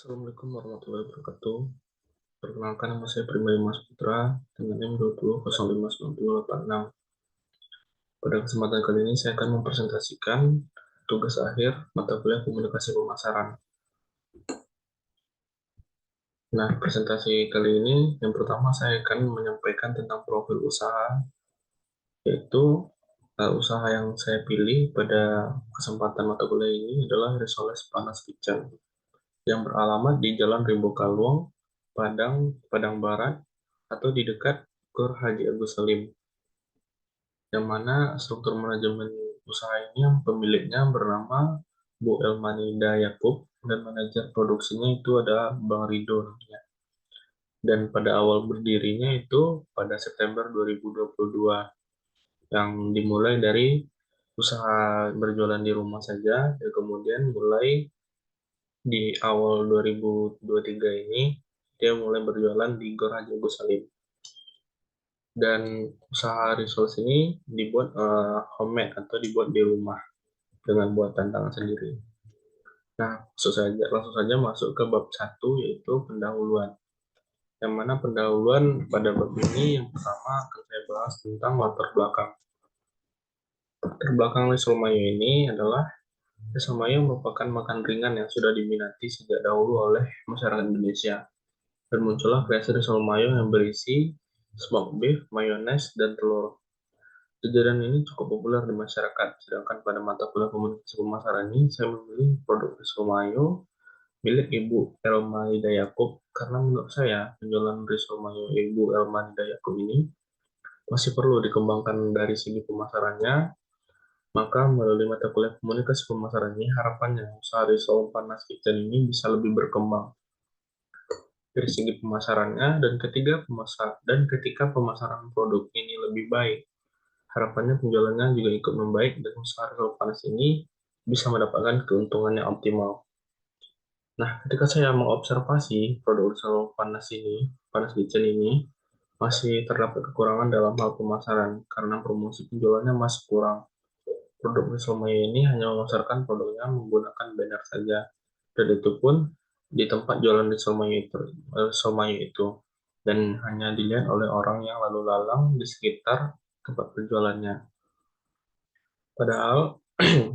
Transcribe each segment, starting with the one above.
Assalamualaikum warahmatullahi wabarakatuh. Perkenalkan, nama saya Prima Mas Putra dengan NIM 20059086. Pada kesempatan kali ini saya akan mempresentasikan tugas akhir mata kuliah komunikasi pemasaran. Nah, presentasi kali ini yang pertama saya akan menyampaikan tentang profil usaha, yaitu usaha yang saya pilih pada kesempatan mata kuliah ini adalah Risoles Panas Kitchen yang beralamat di Jalan Rimbo Kalwong, Padang, Padang Barat, atau di dekat Gor Haji Agus Salim, yang mana struktur manajemen usaha ini yang pemiliknya bernama Bu Elmanida Yakub dan manajer produksinya itu adalah Bang Rido namanya. Dan pada awal berdirinya itu pada September 2022 yang dimulai dari usaha berjualan di rumah saja dan kemudian mulai di awal 2023 ini dia mulai berjualan di Gor Haji Agus Salim. Dan usaha resource ini dibuat homemade atau dibuat di rumah dengan buatan tangan sendiri. Nah, langsung saja masuk ke bab 1 yaitu pendahuluan. Yang mana pendahuluan pada bab ini yang pertama akan saya bahas tentang latar belakang. Latar belakang risol mayo ini adalah risol mayo merupakan makan ringan yang sudah diminati sejak dahulu oleh masyarakat Indonesia. Dan muncullah kreasi risol mayo yang berisi smoked beef, mayones, dan telur. Jajanan ini cukup populer di masyarakat, sedangkan pada mata kuliah komunikasi pemasaran ini saya memilih produk risol mayo milik Ibu Elmaida Yakob karena menurut saya penjualan risol mayo Ibu Elmaida Yakob ini masih perlu dikembangkan dari segi pemasarannya. Maka melalui mata kuliah komunikasi pemasaran ini harapannya usaha risol panas kitchen ini bisa lebih berkembang dari segi pemasarannya, dan ketika pemasaran produk ini lebih baik, harapannya penjualannya juga ikut membaik dan usaha risol panas ini bisa mendapatkan keuntungan yang optimal. Nah, ketika saya mengobservasi produk risol panas kitchen ini masih terdapat kekurangan dalam hal pemasaran karena promosi penjualannya masih kurang. Produk risol mayo ini hanya memasarkan produknya menggunakan banner saja, dan itu pun di tempat jualan risol mayo itu, dan hanya dilihat oleh orang yang lalu lalang di sekitar tempat penjualannya. Padahal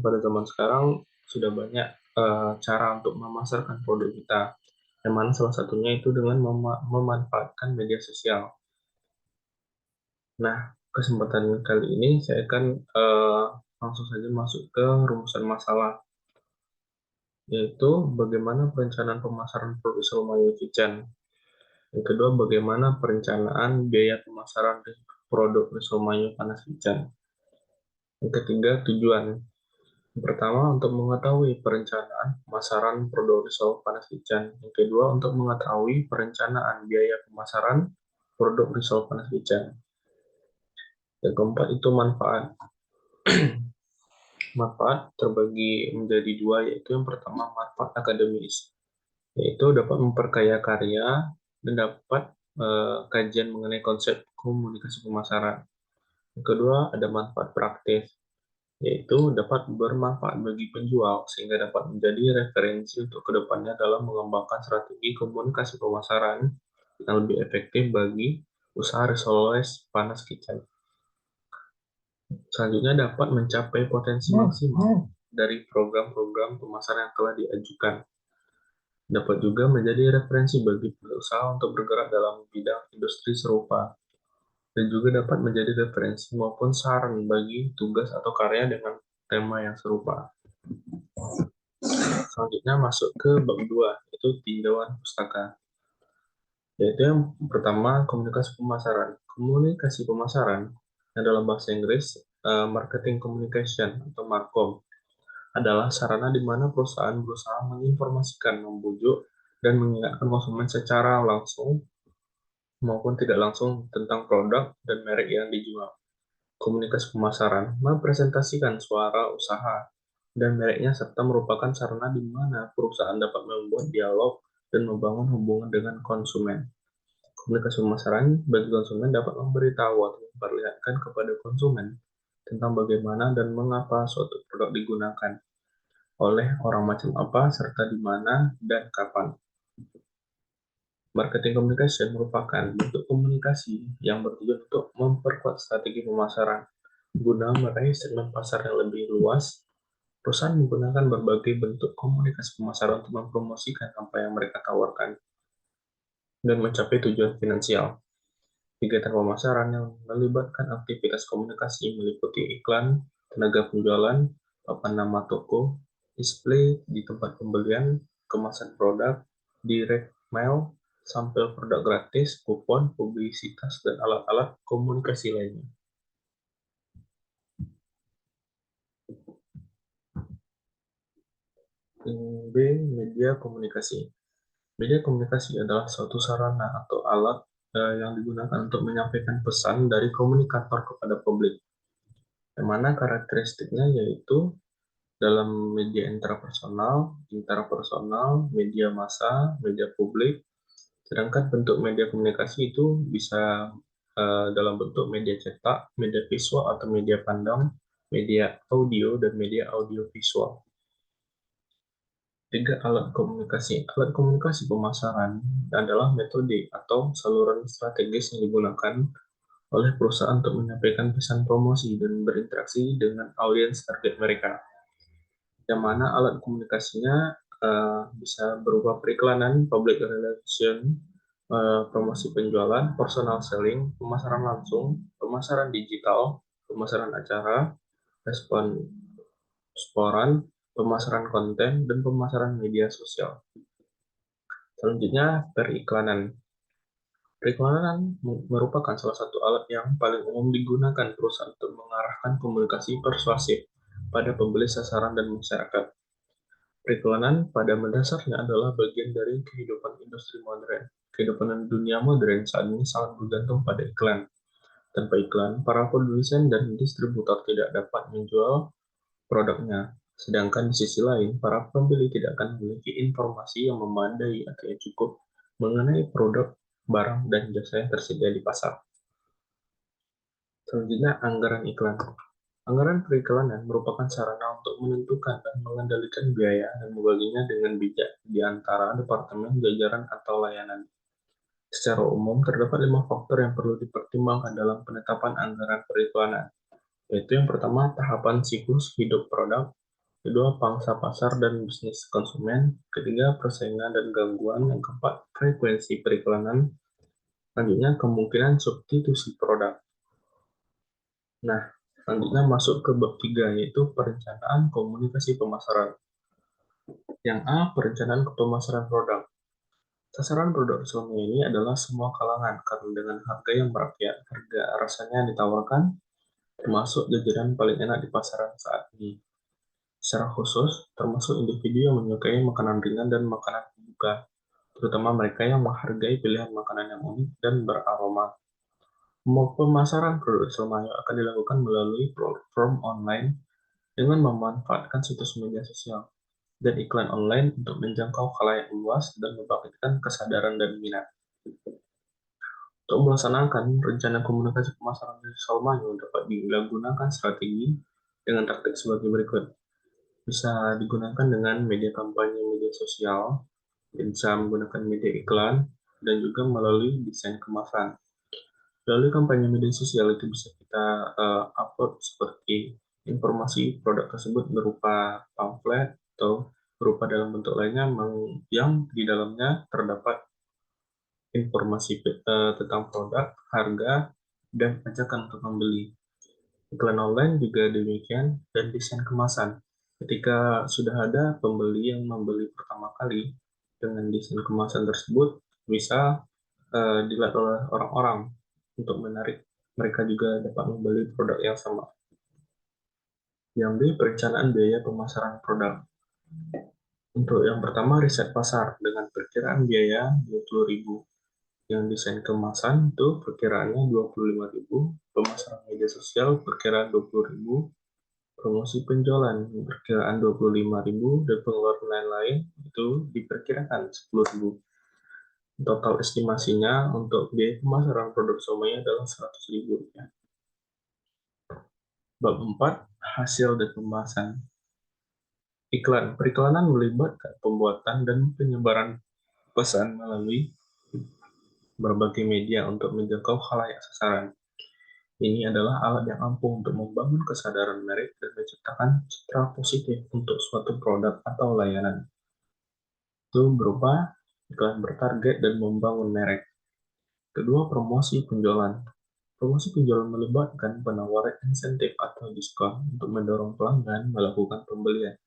pada zaman sekarang sudah banyak cara untuk memasarkan produk kita, yang mana salah satunya itu dengan memanfaatkan media sosial. Nah, kesempatan kali ini saya akan langsung saja masuk ke rumusan masalah, yaitu bagaimana perencanaan pemasaran produk Mayo Kitchen. Yang kedua, bagaimana perencanaan biaya pemasaran produk Mayo Panas Kitchen. Yang ketiga, tujuan. Yang pertama, untuk mengetahui perencanaan pemasaran produk risol panas kitchen. Yang kedua, untuk mengetahui perencanaan biaya pemasaran produk risol panas kitchen. Yang keempat, itu manfaat. Manfaat terbagi menjadi dua, yaitu yang pertama manfaat akademis, yaitu dapat memperkaya karya dan dapat kajian mengenai konsep komunikasi pemasaran. Yang kedua, ada manfaat praktis, yaitu dapat bermanfaat bagi penjual sehingga dapat menjadi referensi untuk kedepannya dalam mengembangkan strategi komunikasi pemasaran yang lebih efektif bagi usaha resoles panas kitchen. Selanjutnya dapat mencapai potensi maksimal dari program-program pemasaran yang telah diajukan. Dapat juga menjadi referensi bagi usaha untuk bergerak dalam bidang industri serupa, dan juga dapat menjadi referensi maupun saran bagi tugas atau karya dengan tema yang serupa. Selanjutnya masuk ke bab 2, yaitu tinjauan pustaka. Yaitu yang pertama, komunikasi pemasaran. Komunikasi pemasaran yang dalam bahasa Inggris marketing communication atau markom adalah sarana di mana perusahaan berusaha menginformasikan, membujuk, dan mengingatkan konsumen secara langsung maupun tidak langsung tentang produk dan merek yang dijual. Komunikasi pemasaran mempresentasikan suara usaha dan mereknya serta merupakan sarana di mana perusahaan dapat membuat dialog dan membangun hubungan dengan konsumen. Komunikasi pemasaran bagi konsumen dapat memberitahu atau memperlihatkan kepada konsumen tentang bagaimana dan mengapa suatu produk digunakan oleh orang macam apa serta di mana dan kapan. Marketing communication merupakan bentuk komunikasi yang bertujuan untuk memperkuat strategi pemasaran guna meraih segmen pasar yang lebih luas. Perusahaan menggunakan berbagai bentuk komunikasi pemasaran untuk mempromosikan apa yang mereka tawarkan dan mencapai tujuan finansial. Kegiatan pemasaran yang melibatkan aktivitas komunikasi meliputi iklan, tenaga penjualan, papan nama toko, display di tempat pembelian, kemasan produk, direct mail, sampel produk gratis, kupon, publisitas, dan alat-alat komunikasi lainnya. B. Media komunikasi. Media komunikasi adalah suatu sarana atau alat yang digunakan untuk menyampaikan pesan dari komunikator kepada publik. Yang mana karakteristiknya yaitu dalam media interpersonal, media massa, media publik. Sedangkan bentuk media komunikasi itu bisa dalam bentuk media cetak, media visual atau media pandang, media audio, dan media audio visual. Tiga alat komunikasi. Alat komunikasi pemasaran adalah metode atau saluran strategis yang digunakan oleh perusahaan untuk menyampaikan pesan promosi dan berinteraksi dengan audiens target mereka. Yang mana alat komunikasinya bisa berupa periklanan, public relation, promosi penjualan, personal selling, pemasaran langsung, pemasaran digital, pemasaran acara, respon sporan, pemasaran konten, dan pemasaran media sosial. Selanjutnya, periklanan. Periklanan merupakan salah satu alat yang paling umum digunakan perusahaan untuk mengarahkan komunikasi persuasif pada pembeli sasaran dan masyarakat. Periklanan pada dasarnya adalah bagian dari kehidupan industri modern. Kehidupan dunia modern saat ini sangat bergantung pada iklan. Tanpa iklan, para produsen dan distributor tidak dapat menjual produknya. Sedangkan di sisi lain, para pembeli tidak akan memiliki informasi yang memadai atau yang cukup mengenai produk, barang, dan jasa yang tersedia di pasar. Selanjutnya, anggaran iklan. Anggaran periklanan merupakan sarana untuk menentukan dan mengendalikan biaya dan membaginya dengan bijak di antara departemen, jajaran, atau layanan. Secara umum, terdapat 5 faktor yang perlu dipertimbangkan dalam penetapan anggaran periklanan, yaitu yang pertama, tahapan siklus hidup produk, kedua, pangsa pasar dan bisnis konsumen, ketiga, persaingan dan gangguan, yang keempat, frekuensi periklanan, selanjutnya, kemungkinan substitusi produk. Nah, selanjutnya masuk ke bab 3, yaitu perencanaan komunikasi pemasaran. Yang A, perencanaan pemasaran produk. Sasaran produk selama ini adalah semua kalangan, karena dengan harga yang merakyat, harga rasanya ditawarkan, termasuk jajanan paling enak di pasaran saat ini. Secara khusus, termasuk individu yang menyukai makanan ringan dan makanan pembuka, terutama mereka yang menghargai pilihan makanan yang unik dan beraroma. Pemasaran produk Selmayo akan dilakukan melalui platform online dengan memanfaatkan situs media sosial dan iklan online untuk menjangkau khalayak luas dan membangkitkan kesadaran dan minat. Untuk melaksanakan rencana komunikasi pemasaran di Selmayo dapat digunakan strategi dengan taktik sebagai berikut. Bisa digunakan dengan media kampanye media sosial, bisa menggunakan media iklan, dan juga melalui desain kemasan. Melalui kampanye media sosial itu bisa kita upload seperti informasi produk tersebut berupa pamflet atau berupa dalam bentuk lainnya yang di dalamnya terdapat informasi tentang produk, harga, dan ajakan untuk membeli. Iklan online juga demikian dan desain kemasan. Ketika sudah ada pembeli yang membeli pertama kali dengan desain kemasan tersebut bisa dilihat oleh orang-orang untuk menarik mereka juga dapat membeli produk yang sama. Yang B, perencanaan biaya pemasaran produk. Untuk yang pertama, riset pasar dengan perkiraan biaya 20.000. Yang desain kemasan itu perkiraannya 25.000, pemasaran media sosial perkiraan 20.000, promosi penjualan perkiraan 25.000, dan pengeluaran lain-lain itu diperkirakan 10.000. Total estimasinya untuk biaya pemasaran produk semuanya adalah 100.000 rupiah. Bab 4, hasil dan pembahasan. Iklan. Periklanan melibatkan pembuatan dan penyebaran pesan melalui berbagai media untuk menjangkau khalayak sasaran. Ini adalah alat yang ampuh untuk membangun kesadaran merek dan menciptakan citra positif untuk suatu produk atau layanan. Itu berupa iklan bertarget dan membangun merek. Kedua, promosi penjualan. Promosi penjualan melibatkan penawaran insentif atau diskon untuk mendorong pelanggan melakukan pembelian.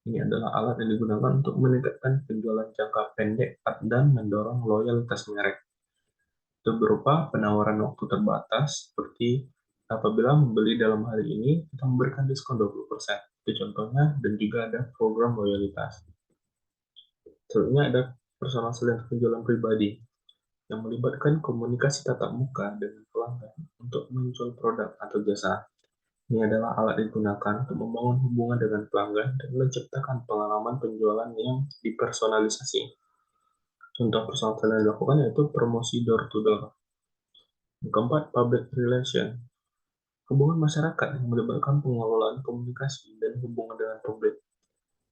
Ini adalah alat yang digunakan untuk meningkatkan penjualan jangka pendek dan mendorong loyalitas merek. Itu berupa penawaran waktu terbatas, seperti apabila membeli dalam hari ini, kita memberikan diskon 20%. Itu contohnya, dan juga ada program loyalitas. Selanjutnya ada personal penjualan pribadi, yang melibatkan komunikasi tatap muka dengan pelanggan untuk menjual produk atau jasa. Ini adalah alat yang digunakan untuk membangun hubungan dengan pelanggan dan menciptakan pengalaman penjualan yang dipersonalisasi. Contoh personal yang dilakukan yaitu promosi door-to-door. Yang keempat, public relation. Hubungan masyarakat yang melibatkan pengelolaan komunikasi dan hubungan dengan publik,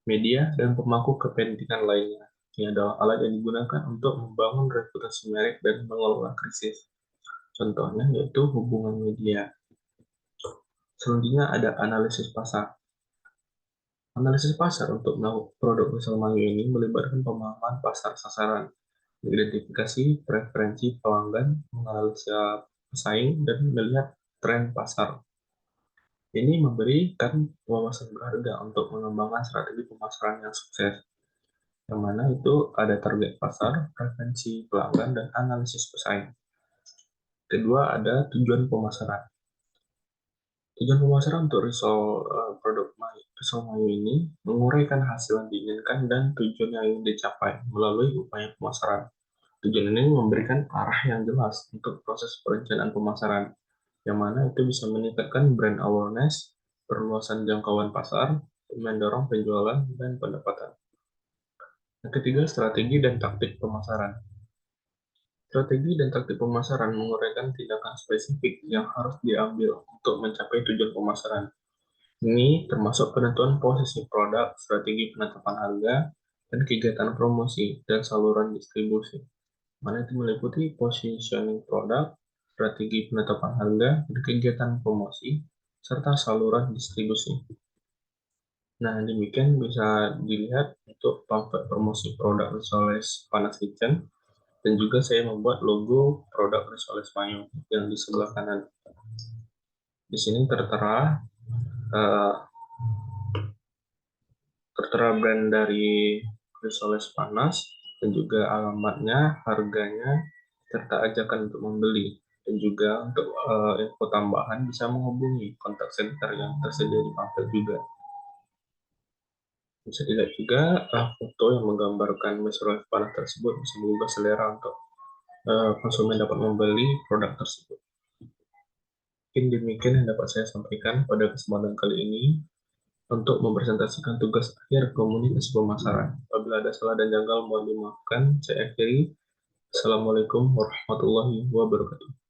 media, dan pemangku kepentingan lainnya. Ini adalah alat yang digunakan untuk membangun reputasi merek dan mengelola krisis. Contohnya yaitu hubungan media. Selanjutnya ada analisis pasar. Analisis pasar untuk melakukan produk Wesel Mayu ini melibatkan pemahaman pasar sasaran, mengidentifikasi preferensi pelanggan, menganalisa pesaing, dan melihat tren pasar. Ini memberikan wawasan berharga untuk mengembangkan strategi pemasaran yang sukses, yang mana itu ada target pasar, preferensi pelanggan, dan analisis pesaing. Kedua, ada tujuan pemasaran. Tujuan pemasaran untuk produk risol Mayu ini menguraikan hasil yang diinginkan dan tujuan yang ingin dicapai melalui upaya pemasaran. Tujuan ini memberikan arah yang jelas untuk proses perencanaan pemasaran, yang mana itu bisa meningkatkan brand awareness, perluasan jangkauan pasar, mendorong penjualan dan pendapatan. Yang ketiga, strategi dan taktik pemasaran. Strategi dan taktik pemasaran menguraikan tindakan spesifik yang harus diambil untuk mencapai tujuan pemasaran. Ini termasuk penentuan posisi produk, strategi penetapan harga, dan kegiatan promosi dan saluran distribusi. Mana itu meliputi positioning produk, strategi penetapan harga, dan kegiatan promosi, serta saluran distribusi. Nah, demikian bisa dilihat untuk pamflet promosi produk Risoles Panas Kitchen, dan juga saya membuat logo produk Risoles Mayo yang di sebelah kanan. Di sini uh, tertera brand dari Risoles Panas, dan juga alamatnya, harganya, serta ajakan untuk membeli. Dan juga untuk info tambahan bisa menghubungi kontak center yang tersedia di pamflet juga. Bisa dilihat juga foto yang menggambarkan Risoles Panas tersebut bisa mengubah selera untuk konsumen dapat membeli produk tersebut. Mungkin demikian yang dapat saya sampaikan pada kesempatan kali ini untuk mempresentasikan tugas akhir komunikasi pemasaran. Apabila ada salah dan janggal mohon dimaafkan. Saya akhiri. Assalamualaikum warahmatullahi wabarakatuh.